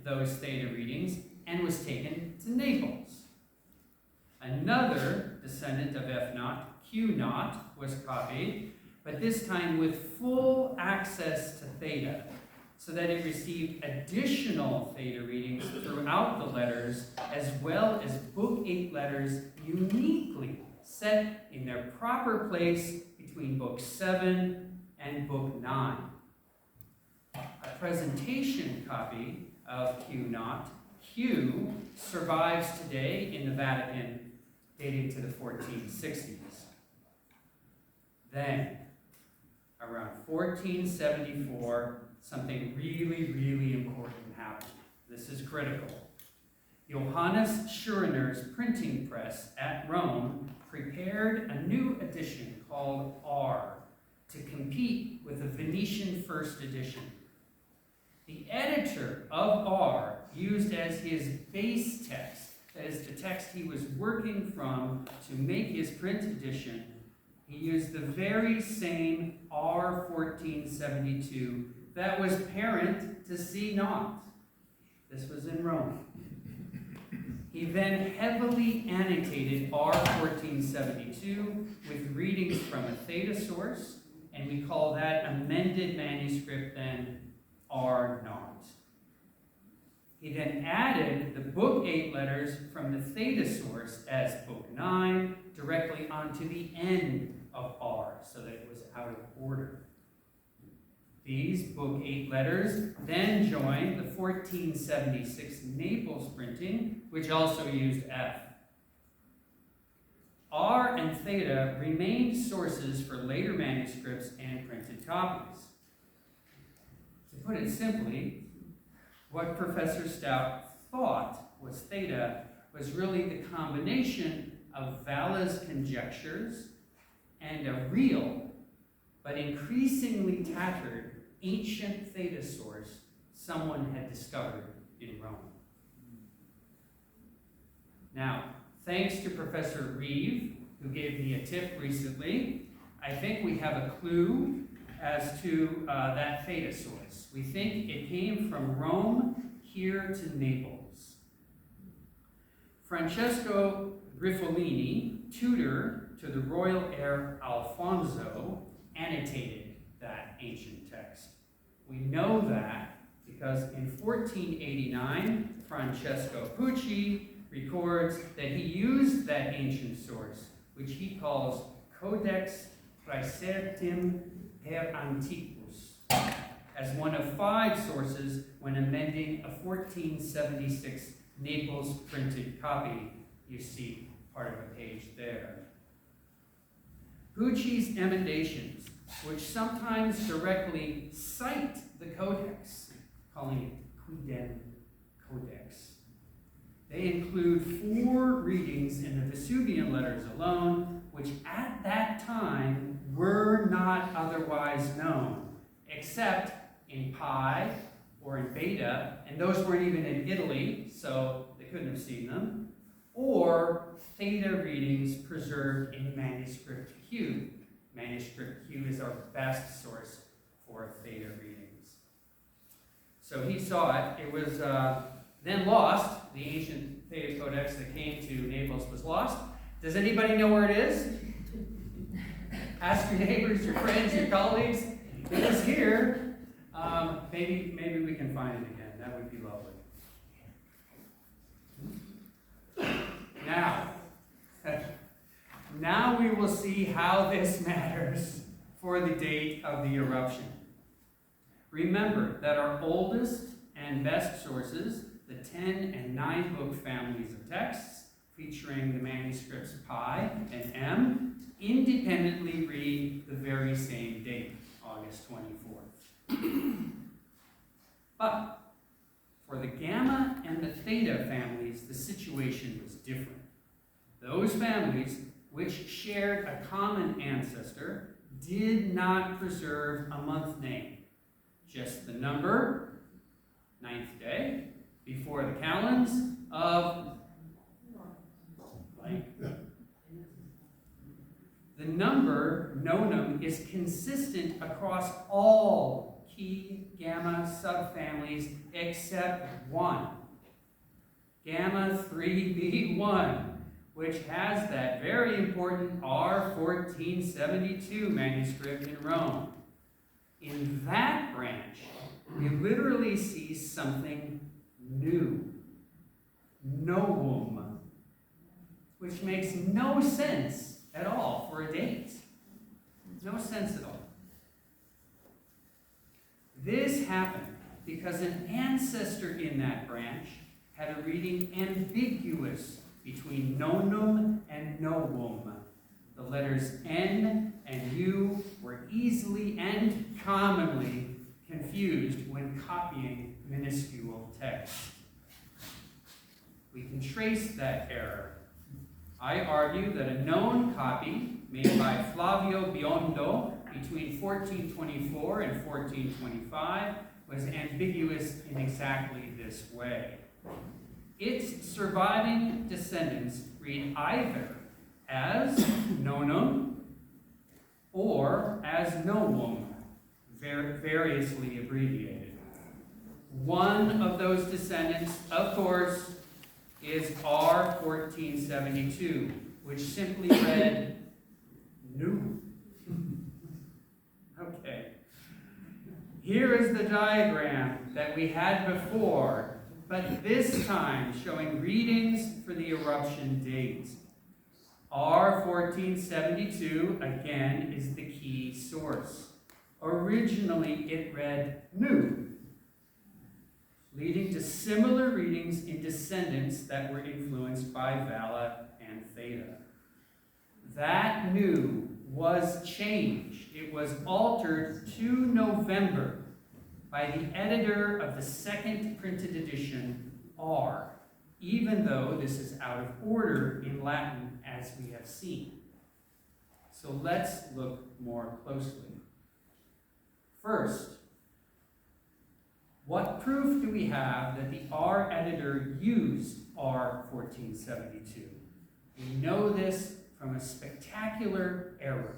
those theta readings and was taken to Naples. Another descendant of F naught, Q naught, was copied, but this time with full access to theta, so that it received additional theta readings throughout the letters, as well as Book 8 letters uniquely set in their proper place between Book 7 and Book 9. A presentation copy of Q naught, Q, survives today in the Vatican, dating to the 1460s. Then, around 1474, something really, really important happened. This is critical. Johannes Schuriner's printing press at Rome prepared a new edition called R to compete with the Venetian first edition. The editor of R used as his base text, that is the text he was working from to make his print edition, he used the very same R 1472 that was parent to C naught. This was in Rome. He then heavily annotated R 1472 with readings from a theta source, and we call that amended manuscript then R naught. He then added the Book 8 letters from the theta source as Book 9 directly onto the end of R, so that it was out of order. These Book 8 letters then joined the 1476 Naples printing, which also used F. R and theta remained sources for later manuscripts and printed copies. To put it simply, what Professor Stout thought was theta was really the combination of Vala's conjectures and a real, but increasingly tattered, ancient theta source someone had discovered in Rome. Now, thanks to Professor Reeve, who gave me a tip recently, I think we have a clue as to that theta source. We think it came from Rome here to Naples. Francesco Grifolini, tutor to the royal heir Alfonso, annotated that ancient text. We know that because in 1489, Francesco Pucci records that he used that ancient source, which he calls Codex Praesertim per Antiquus, as one of 5 sources when amending a 1476 Naples printed copy. You see part of a page there. Pucci's emendations, which sometimes directly cite the Codex, calling it Quidem Codex. They include 4 readings in the Vesuvian letters alone, which at that time were not otherwise known, except in pi or in beta, and those weren't even in Italy, so they couldn't have seen them, or theta readings preserved in manuscript Q. Manuscript Q is our best source for theta readings. So he saw it. It was then lost. The ancient theta codex that came to Naples was lost. Does anybody know where it is? Ask your neighbors, your friends, your colleagues. It is here. Maybe we can find it again. That would be lovely. Now we will see how this matters for the date of the eruption. Remember that our oldest and best sources, the 10 and 9 book families of texts, featuring the manuscripts Pi and M, independently read the very same date, August 24th. But for the Gamma and the Theta families, the situation was different. Those families, which shared a common ancestor, did not preserve a month name, just the number, 9th day, before the calends of the number, nonum, is consistent across all key gamma subfamilies except one, gamma 3b1, which has that very important R1472 manuscript in Rome. In that branch, we literally see something new, novum, which makes no sense at all for a date. No sense at all. This happened because an ancestor in that branch had a reading ambiguous between nonum and novum. The letters N and U were easily and commonly confused when copying minuscule text. We can trace that error. I argue that a known copy made by Flavio Biondo between 1424 and 1425 was ambiguous in exactly this way. Its surviving descendants read either as nonum or as novum, variously abbreviated. One of those descendants, of course, is R1472, which simply read new. Okay. Here is the diagram that we had before, but this time showing readings for the eruption date. R1472, again, is the key source. Originally, it read new, leading to similar readings in descendants that were influenced by Vala and Theta. That new was changed. It was altered to November by the editor of the second printed edition, R, even though this is out of order in Latin, as we have seen. So let's look more closely. First, what proof do we have that the R editor used R1472? We know this from a spectacular error.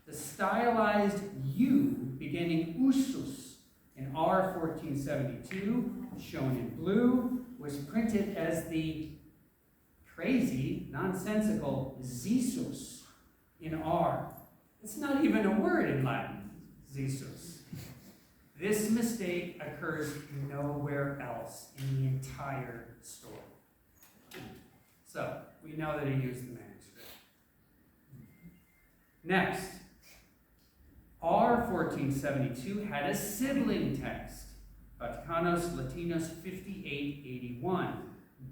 The stylized U beginning usus in R1472, shown in blue, was printed as the crazy, nonsensical zisus in R. It's not even a word in Latin, zisus. This mistake occurs nowhere else in the entire story. So, we know that he used the manuscript. Next, R1472 had a sibling text, Vaticanus Latinus 5881.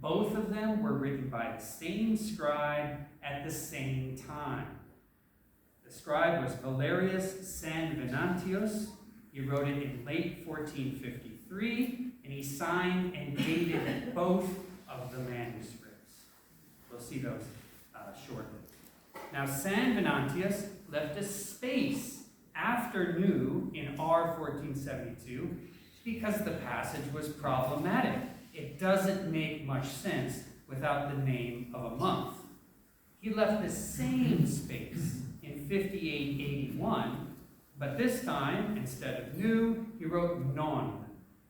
Both of them were written by the same scribe at the same time. The scribe was Valerius Sanvenantius. He wrote it in late 1453, and he signed and dated both of the manuscripts. We'll see those shortly. Now, Sanvenantius left a space after new in R1472 because the passage was problematic. It doesn't make much sense without the name of a month. He left the same space in 5881, but this time, instead of new, he wrote non,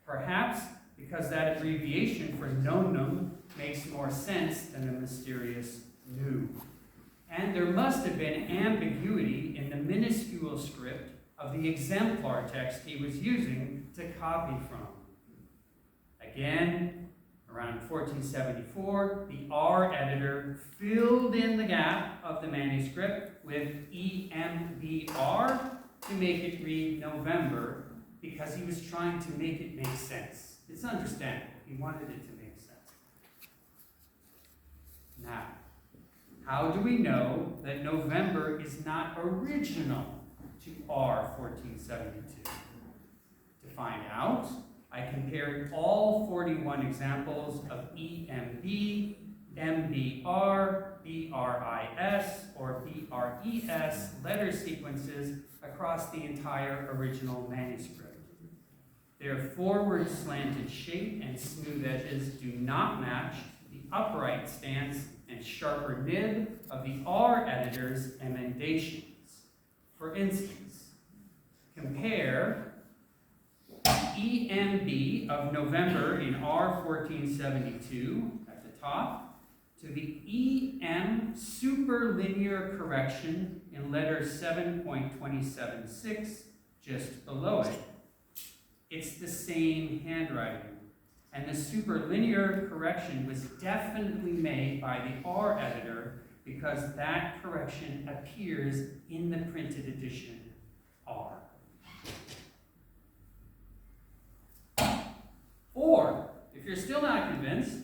perhaps because that abbreviation for nonum makes more sense than the mysterious new. And there must have been ambiguity in the minuscule script of the exemplar text he was using to copy from. Again, around 1474, the R editor filled in the gap of the manuscript with EMBR to make it read November because he was trying to make it make sense. It's understandable. He wanted it to make sense. Now, how do we know that November is not original to R1472? To find out, I compared all 41 examples of EMB, MBR, BRIS, or BRES letter sequences across the entire original manuscript. Their forward slanted shape and smooth edges do not match the upright stance and sharper nib of the R editor's emendations. For instance, compare EMB of November in R 1472 at the top to the EM superlinear correction in letter 7.276 just below it. It's the same handwriting. And the superlinear correction was definitely made by the R editor because that correction appears in the printed edition R. Or, if you're still not convinced,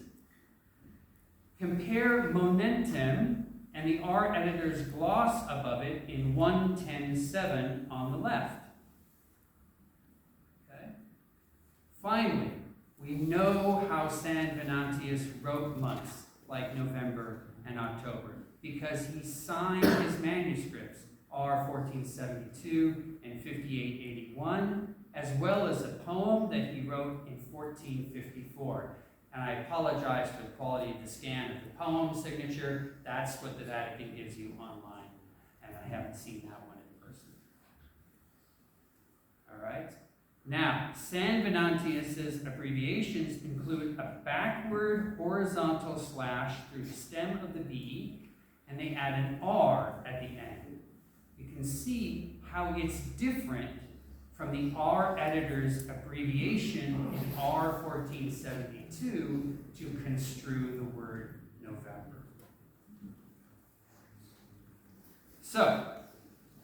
compare momentum and the R editor's gloss above it in 110.7 on the left. Okay? Finally, we know how San Venantius wrote months like November and October because he signed his manuscripts R 1472 and 5881, as well as a poem that he wrote in 1454. And I apologize for the quality of the scan of the poem signature. That's what the Vatican gives you online, and I haven't seen that one in person. All right? Now, San Venantius's abbreviations include a backward horizontal slash through the stem of the V, and they add an R at the end. You can see how it's different from the R editor's abbreviation in R 1472 to construe the word November. So,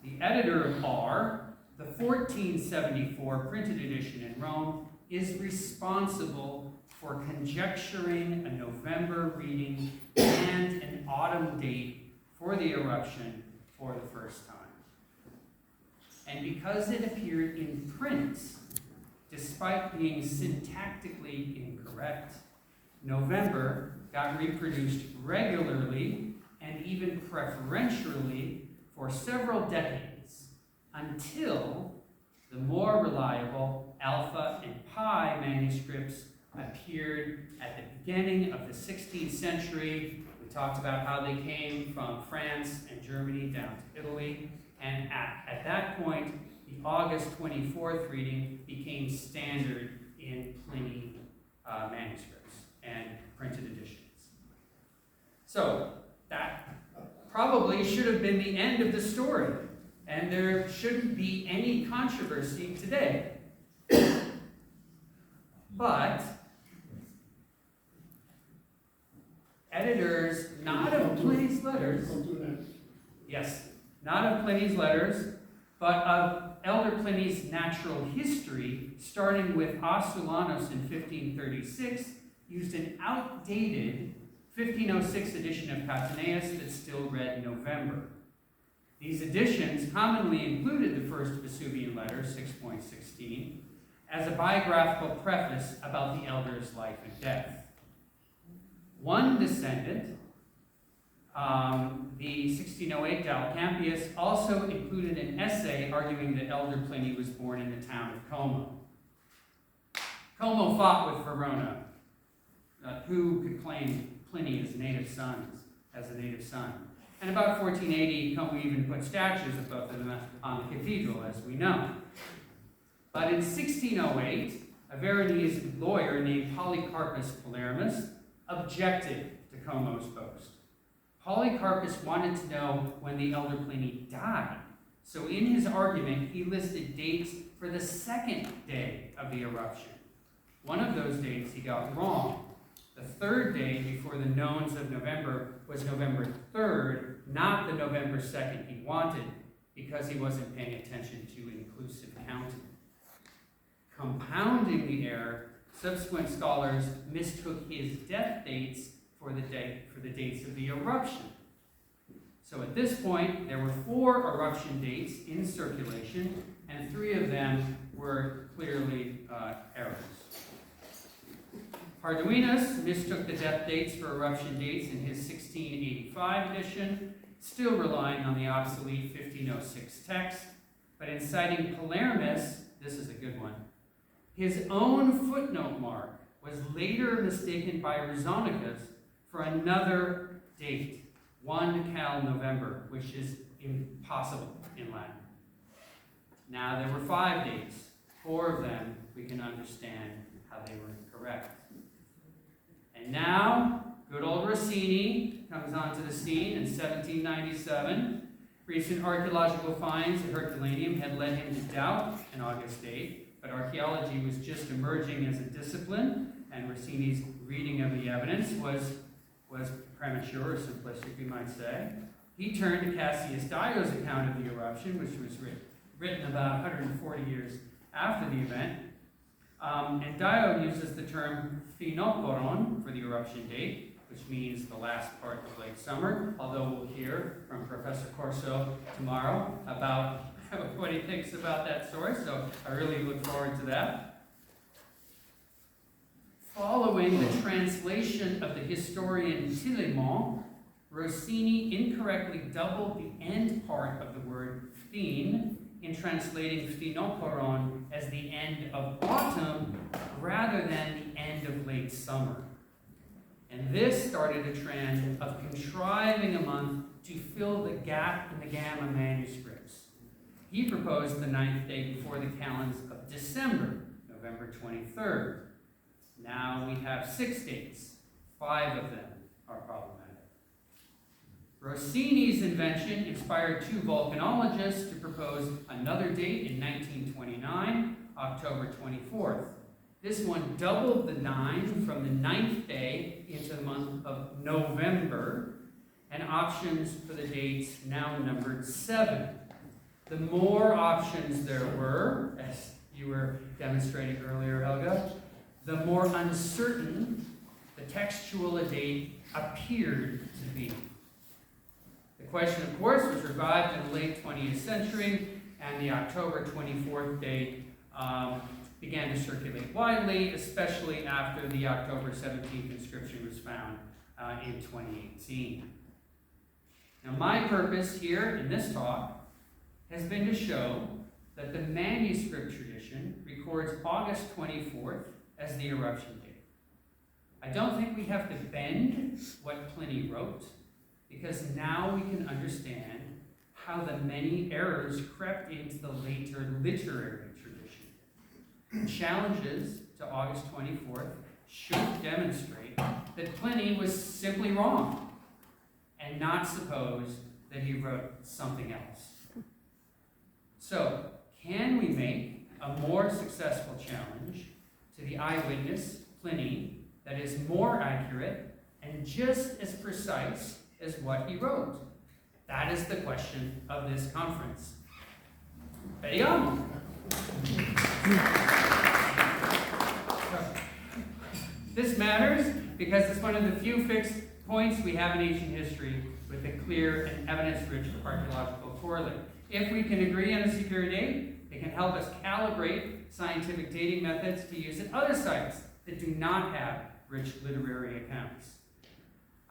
the editor of R, the 1474 printed edition in Rome, is responsible for conjecturing a November reading and an autumn date for the eruption for the first time. And because it appeared in print, despite being syntactically incorrect, November got reproduced regularly and even preferentially for several decades until the more reliable Alpha and Pi manuscripts appeared at the beginning of the 16th century. We talked about how they came from France and Germany down to Italy. And at that point, the August 24th reading became standard in Pliny manuscripts and printed editions. So that probably should have been the end of the story, and there shouldn't be any controversy today. But editors, not of Pliny's letters, yes, not of Pliny's letters, but of Elder Pliny's natural history, starting with Asulanos in 1536, used an outdated 1506 edition of Cataneus that still read November. These editions commonly included the first Vesuvian letter, 6.16, as a biographical preface about the elder's life and death. One descendant, the 1608 Dallacampius, also included an essay arguing that Elder Pliny was born in the town of Como. Como fought with Verona. Who could claim Pliny as a native son? And about 1480, Como even put statues of both of them on the cathedral, as we know. But in 1608, a Veronese lawyer named Polycarpus Palermus objected to Como's boast. Polycarpus wanted to know when the elder Pliny died. So in his argument, he listed dates for the second day of the eruption. One of those dates he got wrong. The third day before the nones of November was November 3rd, not the November 2nd he wanted, because he wasn't paying attention to inclusive counting. Compounding the error, subsequent scholars mistook his death dates for the dates of the eruption. So at this point, there were 4 eruption dates in circulation, and 3 of them were clearly errors. Parduinus mistook the death dates for eruption dates in his 1685 edition, still relying on the obsolete 1506 text, but in citing Palermus, this is a good one, his own footnote mark was later mistaken by Rhizonicus for another date, 1 Cal November, which is impossible in Latin. Now there were 5 dates. 4 of them we can understand how they were incorrect. And now, good old Rossini comes onto the scene in 1797. Recent archaeological finds at Herculaneum had led him to doubt an August date, but archaeology was just emerging as a discipline, and Rossini's reading of the evidence was premature or simplistic, we might say. He turned to Cassius Dio's account of the eruption, which was written about 140 years after the event. And Dio uses the term phenoporon for the eruption date, which means the last part of late summer, although we'll hear from Professor Corso tomorrow about what he thinks about that source, so I really look forward to that. Following the translation of the historian Tillemont, Rossini incorrectly doubled the end part of the word phen in translating phenoporon as the end of autumn rather than the end of late summer. And this started a trend of contriving a month to fill the gap in the Gamma manuscripts. He proposed the 9th day before the calends of December, November 23rd. Now we have 6 dates. 5 of them are problematic. Rossini's invention inspired 2 volcanologists to propose another date in 1929, October 24th. This one doubled the 9 from the 9th day into the month of November, and options for the dates now numbered 7. The more options there were, as you were demonstrating earlier, Helga, the more uncertain the textual date appeared to be. The question, of course, was revived in the late 20th century, and the October 24th date began to circulate widely, especially after the October 17th inscription was found in 2018. Now, my purpose here in this talk has been to show that the manuscript tradition records August 24th as the eruption date. I don't think we have to bend what Pliny wrote, because now we can understand how the many errors crept into the later literary tradition. Challenges to August 24th should demonstrate that Pliny was simply wrong and not suppose that he wrote something else. So, can we make a more successful challenge to the eyewitness, Pliny, that is more accurate and just as precise as what he wrote? That is the question of this conference. Vediamo! This matters because it's one of the few fixed points we have in ancient history with a clear and evidence-rich archaeological correlate. If we can agree on a secure date, it can help us calibrate scientific dating methods to use at other sites that do not have rich literary accounts.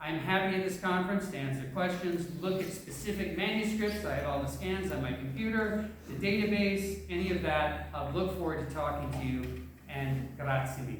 I'm happy at this conference to answer questions, look at specific manuscripts. I have all the scans on my computer, the database, any of that. I'll look forward to talking to you, and grazie mille.